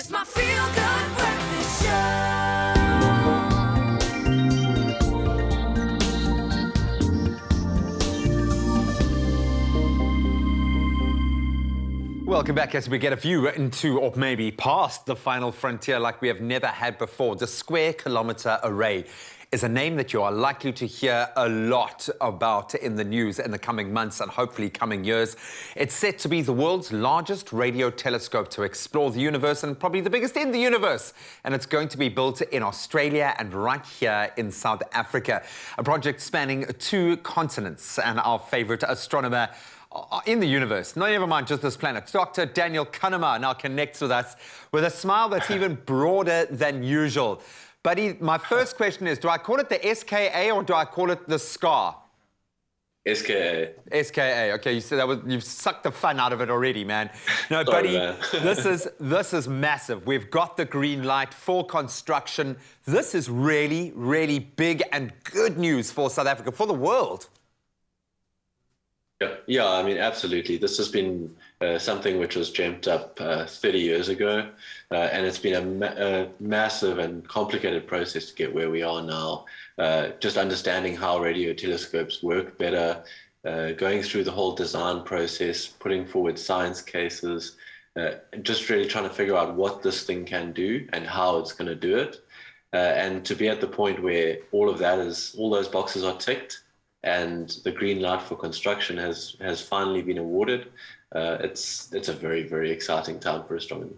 It's my feel-good breakfast show. Welcome back as we get a view into, or maybe past, the final frontier like we have never had before. The Square Kilometre Array is a name that you are likely to hear a lot about in the news in the coming months and hopefully coming years. It's set to be the world's largest radio telescope to explore the universe, and probably the biggest in the universe. And it's going to be built in Australia and right here in South Africa. A project spanning 2 continents, and our favorite astronomer in the universe, no, never mind just this planet, Dr. Daniel Kahneman now connects with us with a smile that's even broader than usual. Buddy, my first question is, do I call it the SKA or do I call it the SCAR? SKA. SKA. Okay, you said that was, you've sucked the fun out of it already, man. No, Sorry, buddy, man. this is massive. We've got the green light for construction. This is really, really big and good news for South Africa, for the world. Yeah, I mean, absolutely. This has been something which was dreamt up 30 years ago, and it's been a massive and complicated process to get where we are now. Just understanding how radio telescopes work better, going through the whole design process, putting forward science cases, just really trying to figure out what this thing can do and how it's going to do it. And to be at the point where all those boxes are ticked, and the green light for construction has finally been awarded. It's a very, very exciting time for astronomy.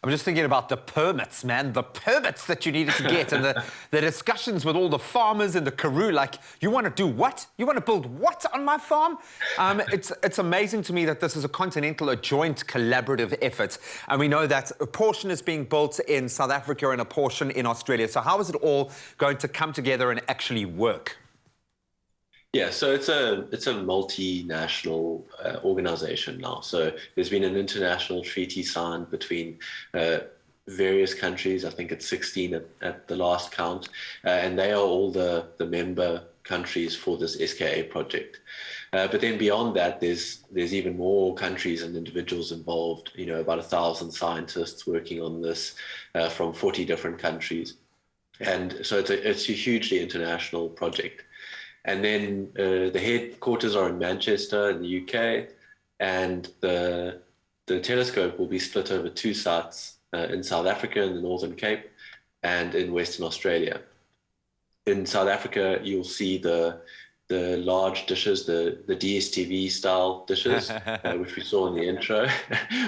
I'm just thinking about the permits, man, the permits that you needed to get and the discussions with all the farmers in the Karoo, like, you want to do what? You want to build what on my farm? It's amazing to me that this is a continental, a joint collaborative effort. And we know that a portion is being built in South Africa and a portion in Australia. So how is it all going to come together and actually work? Yeah, so it's a multinational organization now. So there's been an international treaty signed between various countries. I think it's 16 at the last count, and they are all the member countries for this SKA project. But then beyond that, there's even more countries and individuals involved. You know, about 1,000 scientists working on this from 40 different countries, and so it's a hugely international project. And then the headquarters are in Manchester in the UK, and the telescope will be split over 2 sites in South Africa, in the Northern Cape, and in Western Australia. In South Africa, you'll see the large dishes, the DSTV style dishes, which we saw in the intro,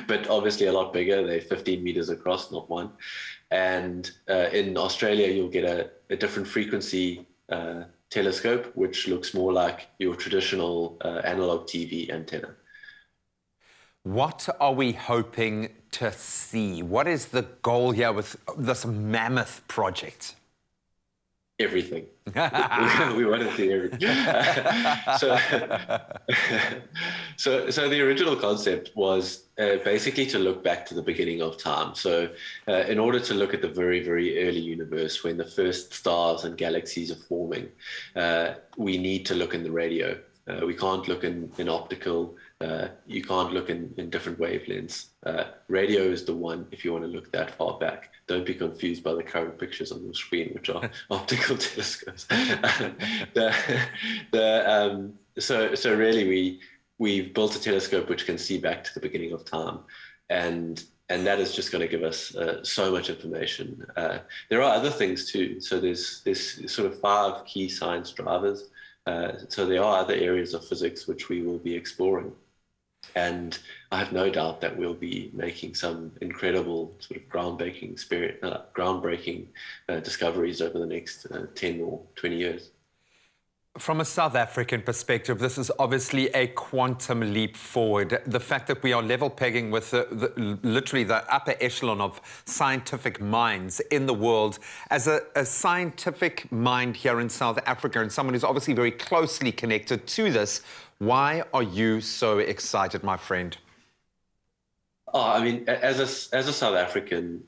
but obviously a lot bigger. They're 15 meters across, not 1. And in Australia, you'll get a different frequency telescope, which looks more like your traditional analog TV antenna. What are we hoping to see? What is the goal here with this mammoth project? Everything. We want to see everything. So the original concept was basically to look back to the beginning of time. So in order to look at the very, very early universe, when the first stars and galaxies are forming, we need to look in the radio. We can't look in optical. You can't look in different wavelengths. Radio is the one if you want to look that far back. Don't be confused by the current pictures on your screen, which are optical telescopes. So really, we've built a telescope which can see back to the beginning of time, and that is just going to give us so much information. There are other things too. So there's sort of 5 key science drivers. So there are other areas of physics which we will be exploring. And I have no doubt that we'll be making some incredible sort of groundbreaking discoveries over the next 10 or 20 years. From a South African perspective, this is obviously a quantum leap forward. The fact that we are level pegging with literally the upper echelon of scientific minds in the world. As a scientific mind here in South Africa and someone who's obviously very closely connected to this, why are you so excited, my friend? Oh, I mean, as a South African,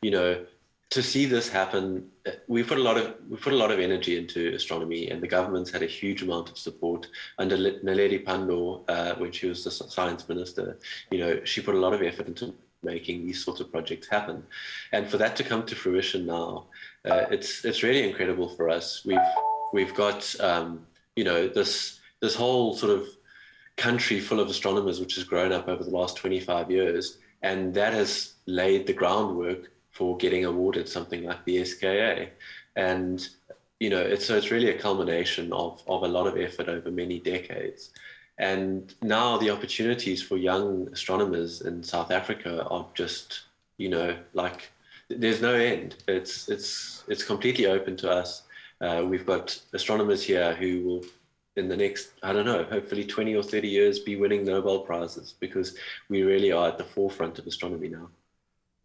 you know, to see this happen, we put a lot of energy into astronomy, and the government's had a huge amount of support under Naledi Pandor when she was the science minister. You know, she put a lot of effort into making these sorts of projects happen. And for that to come to fruition now, it's really incredible for us. We've got this whole sort of country full of astronomers which has grown up over the last 25 years, and that has laid the groundwork for getting awarded something like the SKA. And it's really a culmination of a lot of effort over many decades. And now the opportunities for young astronomers in South Africa are just, like, there's no end. It's completely open to us. We've got astronomers here who will, in the next, I don't know, hopefully 20 or 30 years, be winning Nobel Prizes, because we really are at the forefront of astronomy now.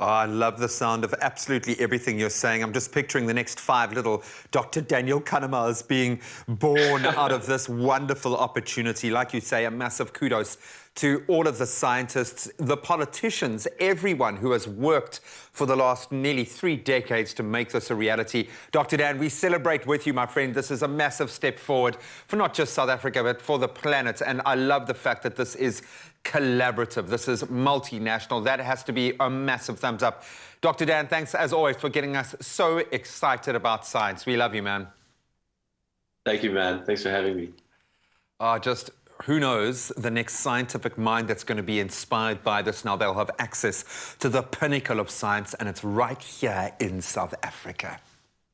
Oh, I love the sound of absolutely everything you're saying. I'm just picturing the next 5 little Dr. Daniel Kahnemars being born out of this wonderful opportunity. Like you say, a massive kudos to all of the scientists, the politicians, everyone who has worked for the last nearly 3 decades to make this a reality. Dr. Dan, we celebrate with you, my friend. This is a massive step forward for not just South Africa, but for the planet. And I love the fact that this is collaborative. This is multinational. That has to be a massive thumbs up. Dr. Dan, thanks as always for getting us so excited about science. We love you, man. Thank you, man. Thanks for having me. Just who knows the next scientific mind that's going to be inspired by this. Now they'll have access to the pinnacle of science, and it's right here in South Africa.